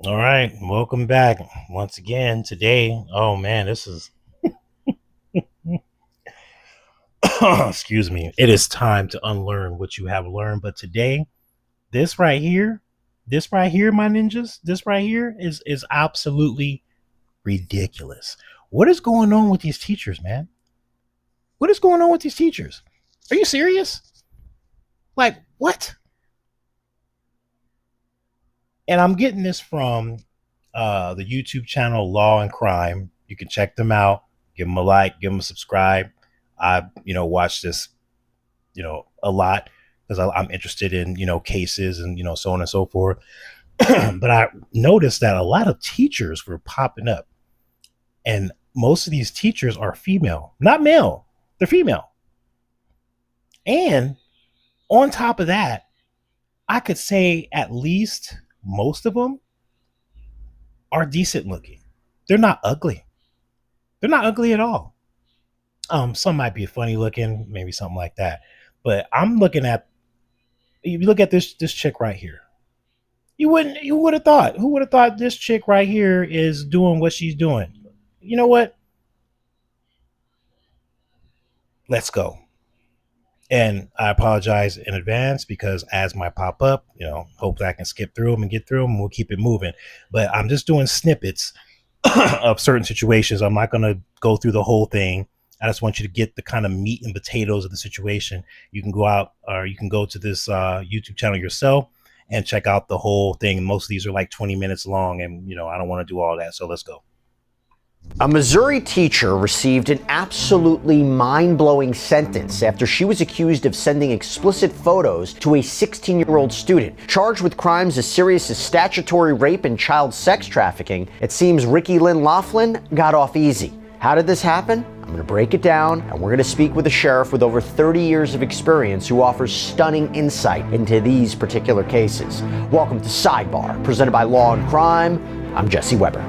All right, welcome back once again. Today, oh man, this is excuse me. It is time to unlearn what you have learned. But today, this right here, this right here, my ninjas, this right here is absolutely ridiculous. What is going on with these teachers, man? What is going on with these teachers? Are you serious? Like what? And I'm getting this from the YouTube channel Law and Crime. You can check them out. Give them a like. Give them a subscribe. I watch this a lot because I'm interested in cases and so on and so forth. But I noticed that a lot of teachers were popping up, and most of these teachers are female, not male. They're female, and on top of that, I could say at least most of them are decent looking. They're not ugly. They're not ugly at all. Some might be funny looking, maybe something like that. But I'm looking at if you look at this chick right here, you would have thought who would have thought this chick right here is doing what she's doing. You know what? Let's go. And I apologize in advance because as my pop up, hopefully I can skip through them and get through them and we'll keep it moving. But I'm just doing snippets of certain situations. I'm not going to go through the whole thing. I just want you to get the kind of meat and potatoes of the situation. You can go out or you can go to this YouTube channel yourself and check out the whole thing. Most of these are like 20 minutes long, and I don't want to do all that. So let's go. A Missouri teacher received an absolutely mind-blowing sentence after she was accused of sending explicit photos to a 16-year-old student. Charged with crimes as serious as statutory rape and child sex trafficking, it seems Ricky Lynn Laughlin got off easy. How did this happen? I'm going to break it down, and we're going to speak with a sheriff with over 30 years of experience who offers stunning insight into these particular cases. Welcome to Sidebar, presented by Law and Crime. I'm Jesse Weber.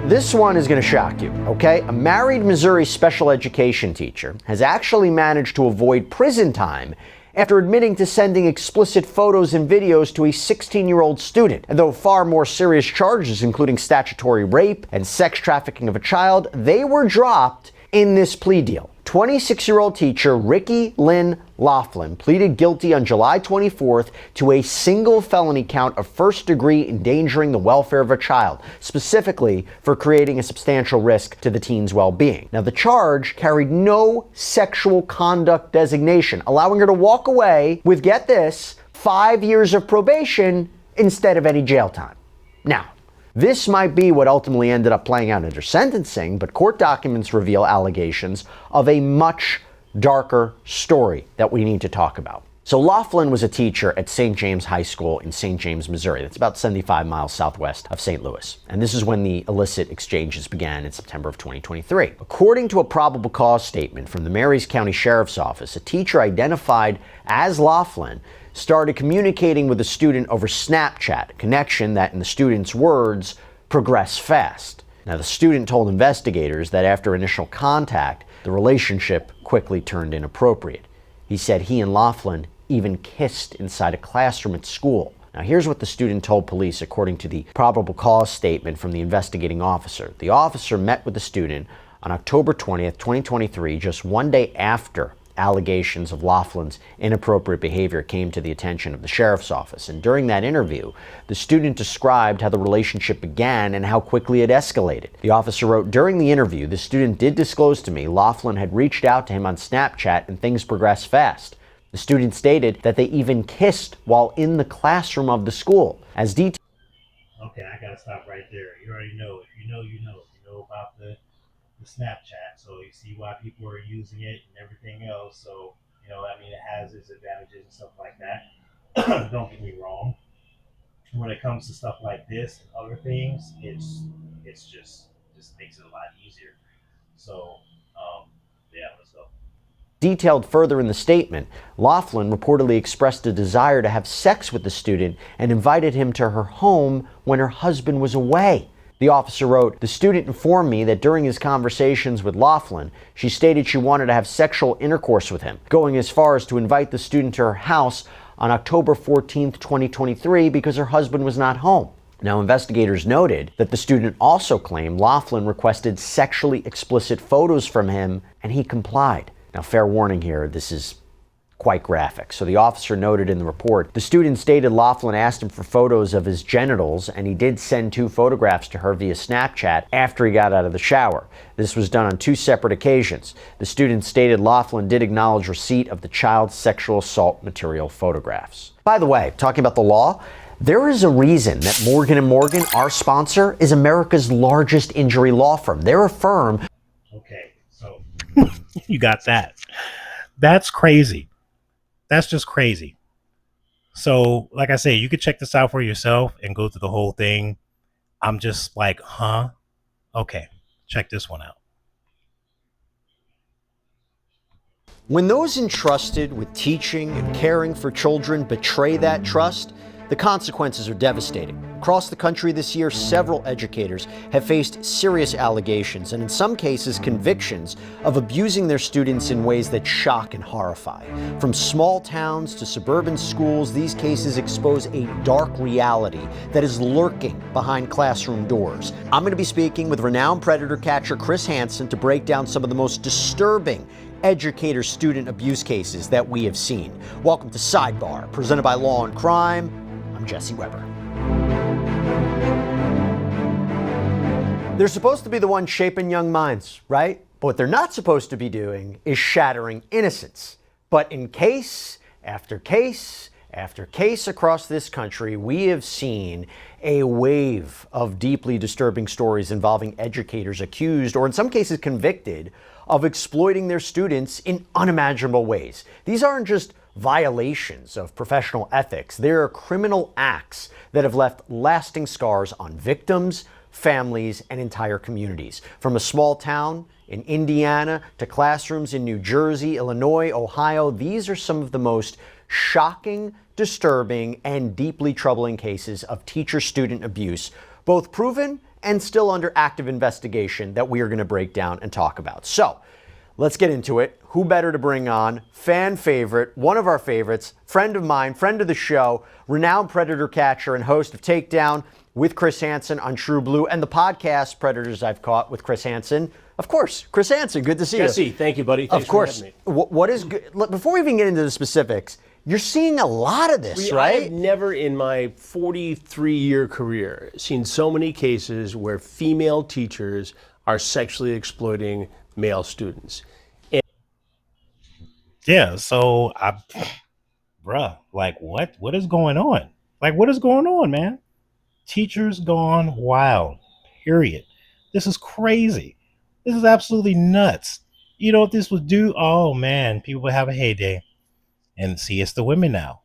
This one is going to shock you, okay? A married Missouri special education teacher has actually managed to avoid prison time after admitting to sending explicit photos and videos to a 16-year-old student. And though far more serious charges, including statutory rape and sex trafficking of a child, they were dropped in this plea deal. 26-year-old teacher Ricky Lynn Laughlin pleaded guilty on July 24th to a single felony count of first-degree endangering the welfare of a child, specifically for creating a substantial risk to the teen's well-being. Now, the charge carried no sexual conduct designation, allowing her to walk away with, get this, 5 years of probation instead of any jail time. Now, this might be what ultimately ended up playing out in her sentencing, but court documents reveal allegations of a much darker story that we need to talk about. So Laughlin was a teacher at St. James High School in St. James, Missouri. That's about 75 miles southwest of St. Louis. And this is when the illicit exchanges began in September of 2023. According to a probable cause statement from the Marys County Sheriff's Office, a teacher identified as Laughlin started communicating with a student over Snapchat, a connection that, in the student's words, progressed fast. Now, the student told investigators that after initial contact, the relationship quickly turned inappropriate. He said he and Laughlin even kissed inside a classroom at school. Now, here's what the student told police according to the probable cause statement from the investigating officer. The officer met with the student on October 20th, 2023, just one day after allegations of Laughlin's inappropriate behavior came to the attention of the sheriff's office. And during that interview, the student described how the relationship began and how quickly it escalated. The officer wrote, "During the interview, the student did disclose to me Laughlin had reached out to him on Snapchat and things progressed fast. The student stated that they even kissed while in the classroom of the school. As detailed." Okay, I gotta stop right there. You already know. If you know, you know. You know about the Snapchat, so you see why people are using it and everything else. So I mean, it has its advantages and stuff like that. Don't get me wrong. When it comes to stuff like this and other things, it's just makes it a lot easier. So yeah, let's go. Detailed further in the statement, Laughlin reportedly expressed a desire to have sex with the student and invited him to her home when her husband was away. The officer wrote, "The student informed me that during his conversations with Laughlin, she stated she wanted to have sexual intercourse with him, going as far as to invite the student to her house on October 14th, 2023, because her husband was not home. Now, investigators noted that the student also claimed Laughlin requested sexually explicit photos from him, and he complied. Now, fair warning here, this is quite graphic. So the officer noted in the report, the student stated Laughlin asked him for photos of his genitals, and he did send 2 photographs to her via Snapchat after he got out of the shower. This was done on 2 separate occasions. The student stated Laughlin did acknowledge receipt of the child's sexual assault material photographs. By the way, talking about the law, there is a reason that Morgan & Morgan, our sponsor, is America's largest injury law firm. They're a firm. Okay, so you got that. That's crazy. That's just crazy. So, like I say, you could check this out for yourself and go through the whole thing. I'm just like, huh? Okay, check this one out. When those entrusted with teaching and caring for children betray that trust, the consequences are devastating. Across the country this year, several educators have faced serious allegations and in some cases convictions of abusing their students in ways that shock and horrify. From small towns to suburban schools, these cases expose a dark reality that is lurking behind classroom doors. I'm going to be speaking with renowned predator catcher Chris Hansen to break down some of the most disturbing educator-student abuse cases that we have seen. Welcome to Sidebar, presented by Law and Crime. I'm Jesse Weber. They're supposed to be the ones shaping young minds, right? But what they're not supposed to be doing is shattering innocence. But in case after case after case across this country, we have seen a wave of deeply disturbing stories involving educators accused, or in some cases convicted, of exploiting their students in unimaginable ways. These aren't just violations of professional ethics. There are criminal acts that have left lasting scars on victims, families, and entire communities. From a small town in Indiana to classrooms in New Jersey, Illinois, Ohio, these are some of the most shocking, disturbing, and deeply troubling cases of teacher-student abuse, both proven and still under active investigation, that we are going to break down and talk about. So, let's get into it. Who better to bring on? Fan favorite, one of our favorites, friend of mine, friend of the show, renowned predator catcher and host of Takedown with Chris Hansen on True Blue, and the podcast Predators I've Caught with Chris Hansen. Of course, Chris Hansen, good to see you. Jesse, thank you, buddy. Thanks of course. For having me. What is good? Look, before we even get into the specifics, you're seeing a lot of this, right? I've never in my 43-year career seen so many cases where female teachers are sexually exploiting male students. Yeah, so bruh, like what is going on? Like, what is going on, man? Teachers gone wild, period. This is crazy. This is absolutely nuts. You know what this would do? Oh man, people would have a heyday. And see, it's the women now.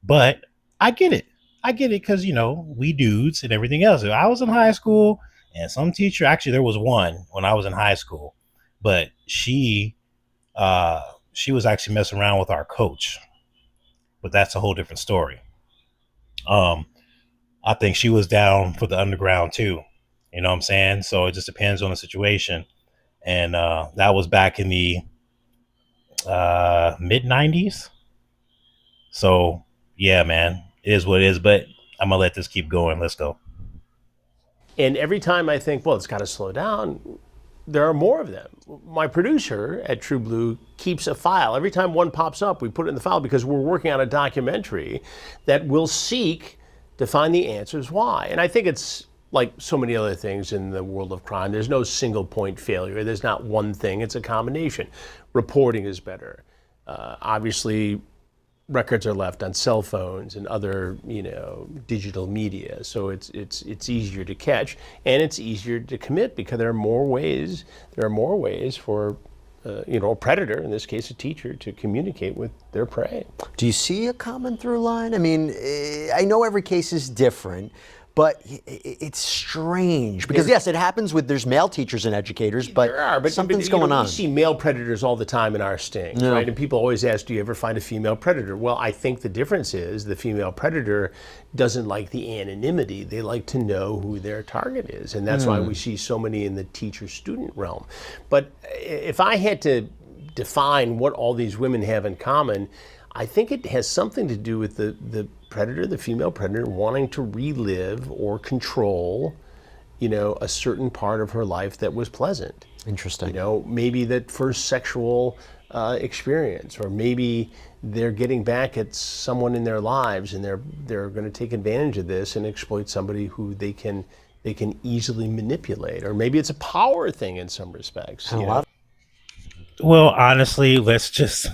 But I get it. I get it because, you know, we dudes and everything else. I was in high school and some teacher, actually there was one when I was in high school, but she was actually messing around with our coach. But that's a whole different story. I think she was down for the underground too. You know what I'm saying? So it just depends on the situation. And that was back in the mid 90s. So yeah, man, it is what it is, but I'm gonna let this keep going. Let's go. And every time I think, well, it's got to slow down, there are more of them. My producer at True Blue keeps a file. Every time one pops up, we put it in the file because we're working on a documentary that will seek to find the answers why. And I think it's like so many other things in the world of crime. There's no single point failure. There's not one thing. It's a combination. Reporting is better. Obviously, records are left on cell phones and other, digital media. So it's easier to catch and it's easier to commit because there are more ways for a predator, in this case a teacher, to communicate with their prey. Do you see a common through line? I mean, I know every case is different, but it's strange because yes, it happens there's male teachers and educators, but something's going on. We see male predators all the time in our stings, right? And people always ask, do you ever find a female predator? Well, I think the difference is the female predator doesn't like the anonymity. They like to know who their target is. And that's why we see so many in the teacher-student realm. But if I had to define what all these women have in common, I think it has something to do with the predator, the female predator, wanting to relive or control, a certain part of her life that was pleasant. Interesting. Maybe that first sexual experience, or maybe they're getting back at someone in their lives, and they're going to take advantage of this and exploit somebody who they can easily manipulate. Or maybe it's a power thing in some respects. Well, honestly, let's just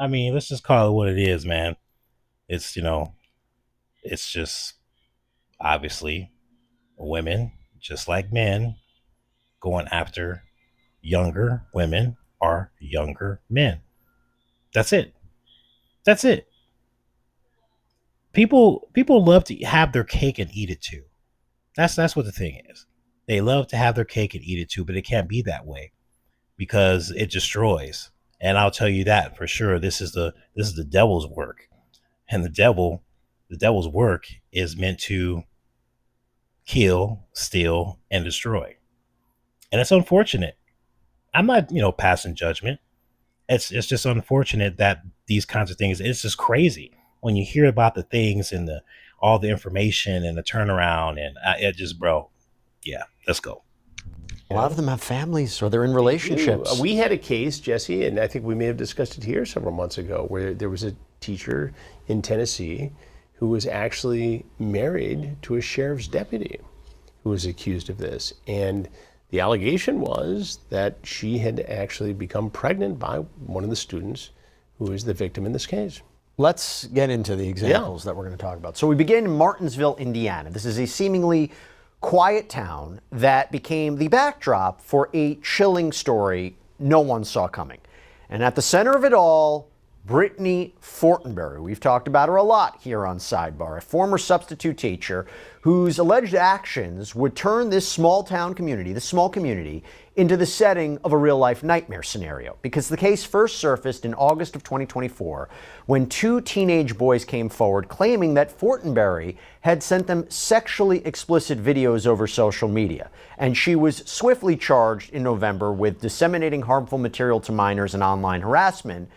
let's just call it what it is, man. It's it's just obviously women, just like men, going after younger women or younger men. That's it. That's it. People love to have their cake and eat it too. That's what the thing is. They love to have their cake and eat it too, but it can't be that way because it destroys. And I'll tell you that for sure. This is the devil's work. And the devil's work is meant to kill, steal, and destroy. And it's unfortunate. I'm not, passing judgment. It's just unfortunate that these kinds of things, it's just crazy when you hear about the things and all the information and the turnaround, and it just, bro, yeah, let's go. A lot of them have families or they're in relationships. We had a case, Jesse, and I think we may have discussed it here several months ago, where there was a teacher in Tennessee who was actually married to a sheriff's deputy who was accused of this. And the allegation was that she had actually become pregnant by one of the students who is the victim in this case. Let's get into the examples that we're going to talk about. So we begin in Martinsville, Indiana. This is a seemingly quiet town that became the backdrop for a chilling story no one saw coming. And at the center of it all, Brittany Fortenberry. We've talked about her a lot here on Sidebar, a former substitute teacher whose alleged actions would turn this small community, into the setting of a real-life nightmare scenario. Because the case first surfaced in August of 2024 when two teenage boys came forward claiming that Fortenberry had sent them sexually explicit videos over social media. And she was swiftly charged in November with disseminating harmful material to minors and online harassment.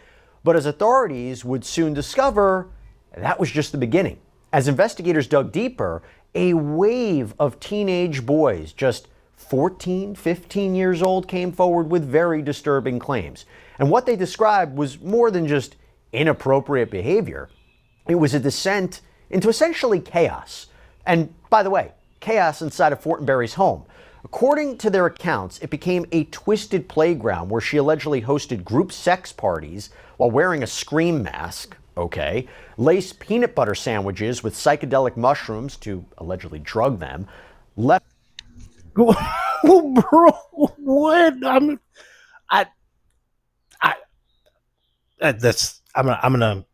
But as authorities would soon discover, that was just the beginning. As investigators dug deeper, a wave of teenage boys, just 14, 15 years old, came forward with very disturbing claims. And what they described was more than just inappropriate behavior. It was a descent into essentially chaos. And by the way, chaos inside of Fortenberry's home. According to their accounts, it became a twisted playground where she allegedly hosted group sex parties while wearing a scream mask, laced peanut butter sandwiches with psychedelic mushrooms to allegedly drug them, left... Bro, what? I'm gonna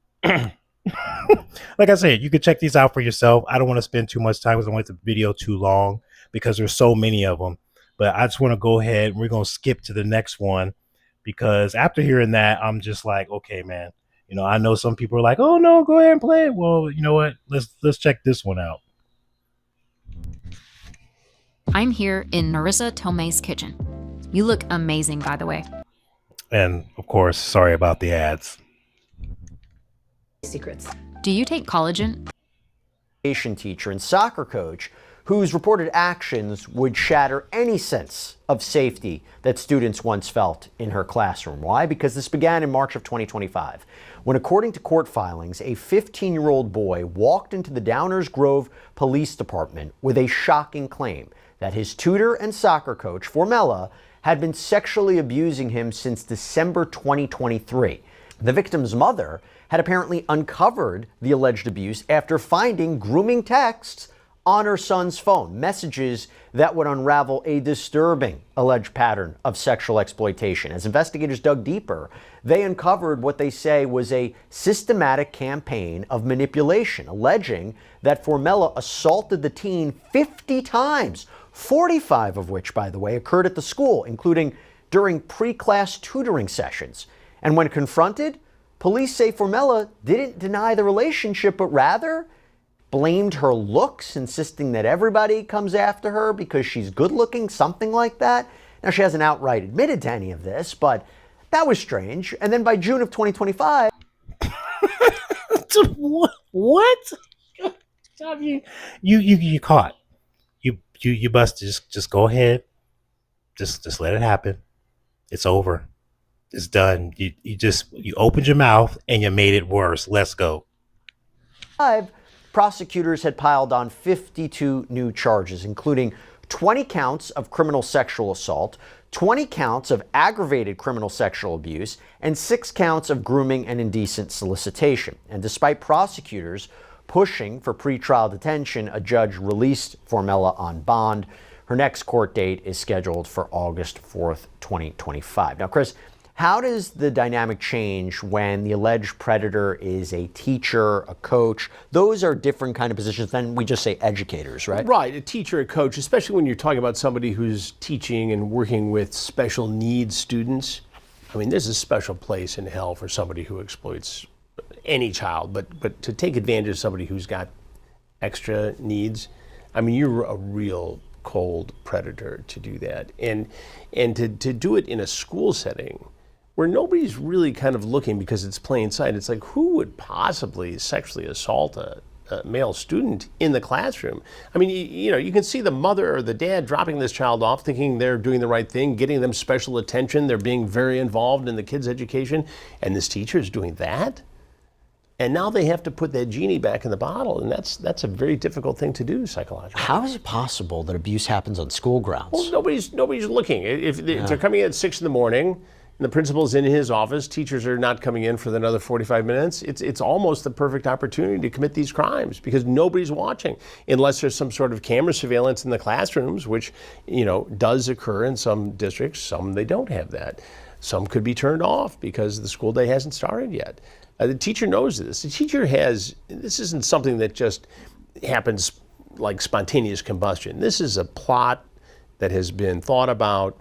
like I said, you can check these out for yourself. I don't want to spend too much time because I want the video too long because there's so many of them. But I just want to go ahead and we're gonna skip to the next one because after hearing that, I'm just like, okay, man. I know some people are like, oh no, go ahead and play it. Well, you know what? Let's check this one out. I'm here in Narissa Tomei's kitchen. You look amazing, by the way. And of course, sorry about the ads. Secrets. Do you take collagen? Teacher and soccer coach whose reported actions would shatter any sense of safety that students once felt in her classroom. Why? Because this began in March of 2025, when, according to court filings, a 15-year-old boy walked into the Downers Grove Police Department with a shocking claim that his tutor and soccer coach, Formella, had been sexually abusing him since December 2023. The victim's mother had apparently uncovered the alleged abuse after finding grooming texts on her son's phone, messages that would unravel a disturbing alleged pattern of sexual exploitation. As investigators dug deeper, they uncovered what they say was a systematic campaign of manipulation, alleging that Formella assaulted the teen 50 times, 45 of which, by the way, occurred at the school, including during pre-class tutoring sessions. And when confronted, police say Formella didn't deny the relationship, but rather blamed her looks, insisting that everybody comes after her because she's good looking, something like that. Now, she hasn't outright admitted to any of this, but that was strange. And then by June of 2025... What? I mean, you caught. You busted. Just go ahead. Just let it happen. It's over. It's done. You opened your mouth and you made it worse. Let's go. Prosecutors had piled on 52 new charges, including 20 counts of criminal sexual assault, 20 counts of aggravated criminal sexual abuse, and 6 counts of grooming and indecent solicitation. And despite prosecutors pushing for pretrial detention, a judge released Formella on bond. Her next court date is scheduled for August 4th, 2025. Now, Chris, how does the dynamic change when the alleged predator is a teacher, a coach? Those are different kind of positions than we just say educators, right? Right, a teacher, a coach, especially when you're talking about somebody who's teaching and working with special needs students. I mean, there's a special place in hell for somebody who exploits any child, but to take advantage of somebody who's got extra needs, I mean, you're a real cold predator to do that. And to do it in a school setting where nobody's really kind of looking because it's plain sight. It's like, who would possibly sexually assault a male student in the classroom? I mean, you can see the mother or the dad dropping this child off thinking they're doing the right thing, getting them special attention. They're being very involved in the kid's education. And this teacher is doing that? And now they have to put that genie back in the bottle, and that's a very difficult thing to do psychologically. How is it possible that abuse happens on school grounds? Well, nobody's looking. If they're coming in at 6 in the morning, and the principal's in his office, teachers are not coming in for another 45 minutes, it's almost the perfect opportunity to commit these crimes because nobody's watching, unless there's some sort of camera surveillance in the classrooms, which does occur in some districts. Some they don't have that. Some could be turned off because the school day hasn't started yet. The teacher knows this. The teacher this isn't something that just happens like spontaneous combustion. This is a plot that has been thought about.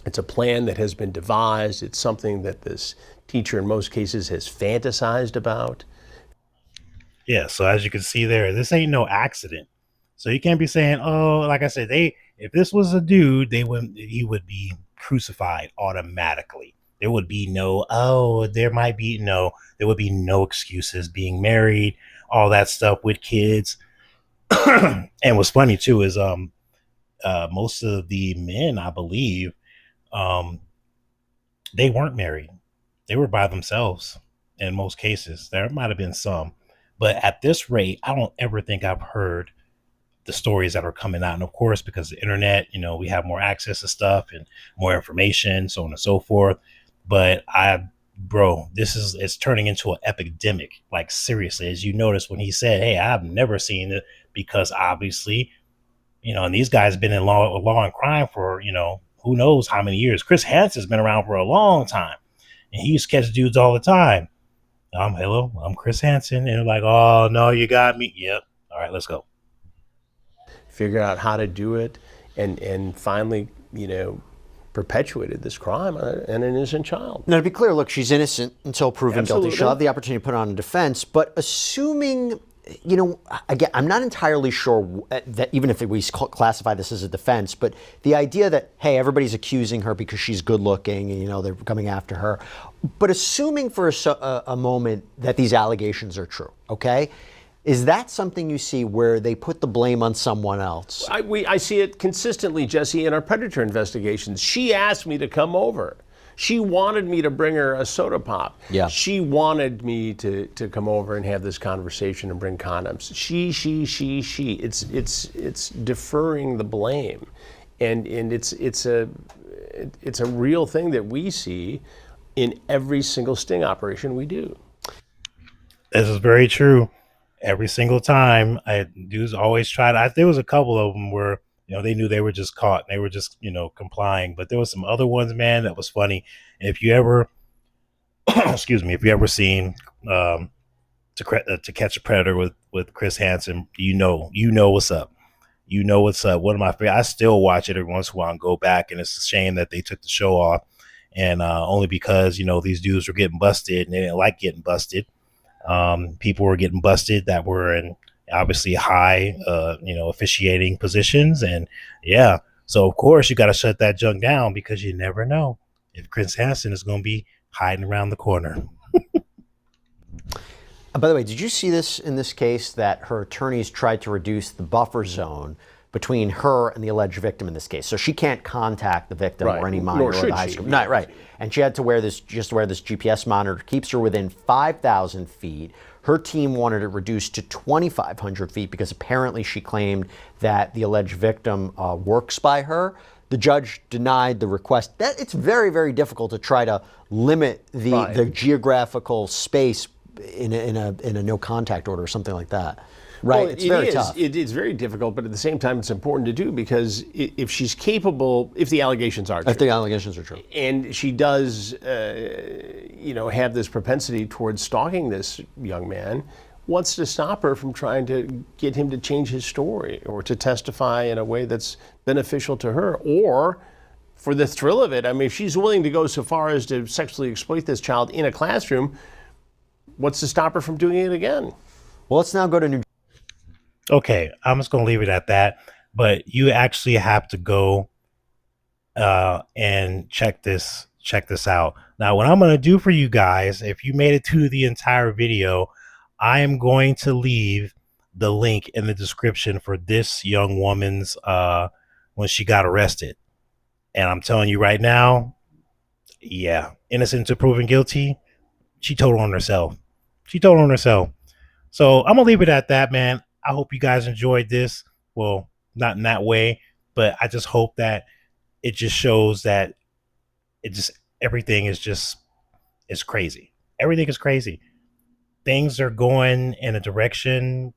It's a plan that has been devised. It's something that this teacher in most cases has fantasized about. Yeah, so as you can see there, this ain't no accident. So you can't be saying, oh, like I said, if this was a dude, he would be crucified automatically. There would be there would be no excuses, being married, all that stuff with kids. And what's funny too is most of the men, I believe, they weren't married. They were by themselves in most cases. There might have been some, but at this rate, I don't ever think I've heard the stories that are coming out. And of course, because the internet, we have more access to stuff and more information, so on and so forth. But it's turning into an epidemic. Like seriously, as you notice when he said, "Hey, I've never seen it," because obviously, and these guys have been in law and crime for who knows how many years. Chris Hansen's been around for a long time, and he used to catch dudes all the time. Hello, I'm Chris Hansen, and they're like, "Oh no, you got me." Yep. All right, let's go. Figure out how to do it, and finally, perpetuated this crime on an innocent child. Now, to be clear, look, she's innocent until proven Absolutely. guilty. She'll have the opportunity to put on a defense. But assuming, again, I'm not entirely sure that even if we classify this as a defense, but the idea that, hey, everybody's accusing her because she's good looking and, they're coming after her. But assuming for a moment that these allegations are true, okay? Is that something you see where they put the blame on someone else? I see it consistently, Jesse, in our predator investigations. She asked me to come over. She wanted me to bring her a soda pop. Yeah. She wanted me to come over and have this conversation and bring condoms. She. It's deferring the blame, and it's a real thing that we see in every single sting operation we do. This is very true. Every single time, dudes always try to. There was a couple of them where they knew they were just caught. And they were just complying. But there was some other ones, man, that was funny. And if you ever, excuse me, if you ever seen To Catch a Predator with Chris Hansen, you know what's up. You know what's up. One of my favorite. I still watch it every once in a while and go back. And it's a shame that they took the show off, and only because these dudes were getting busted and they didn't like getting busted. People were getting busted that were in obviously high, officiating positions. And yeah, so of course you got to shut that junk down because you never know if Chris Hansen is going to be hiding around the corner. By the way, did you see this in this case that her attorneys tried to reduce the buffer zone between her and the alleged victim in this case? So she can't contact the victim Right. or any minor Nor or should the high she. school. No, right. And she had to wear this GPS monitor, keeps her within 5,000 feet. Her team wanted it reduced to 2,500 feet because apparently she claimed that the alleged victim works by her. The judge denied the request. That it's very, very difficult to try to limit the geographical space in a no contact order or something like that. Right? Well, it's very is. tough. It's very difficult, but at the same time, it's important to do because if she's capable, if the allegations are true, If the allegations are true. and she does, have this propensity towards stalking this young man, what's to stop her from trying to get him to change his story or to testify in a way that's beneficial to her, or for the thrill of it? I mean, if she's willing to go so far as to sexually exploit this child in a classroom, what's to stop her from doing it again? Well, let's now go to New. Okay, I'm just gonna leave it at that. But you actually have to go and check this out. Now, what I'm gonna do for you guys, if you made it to the entire video, I am going to leave the link in the description for this young woman's when she got arrested. And I'm telling you right now, yeah, innocent to proven guilty. She told on herself. She told on herself. So I'm gonna leave it at that, man. I hope you guys enjoyed this. Well, not in that way, but I just hope that it just shows that everything is it's crazy. Everything is crazy. Things are going in a direction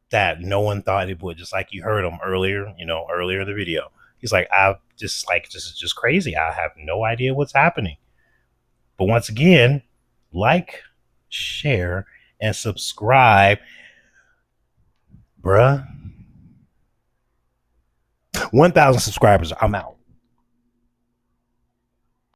that no one thought it would. Just like you heard him earlier in the video. He's like, this is just crazy. I have no idea what's happening. But once again, like, share, and subscribe. Bruh. 1,000 subscribers. I'm out.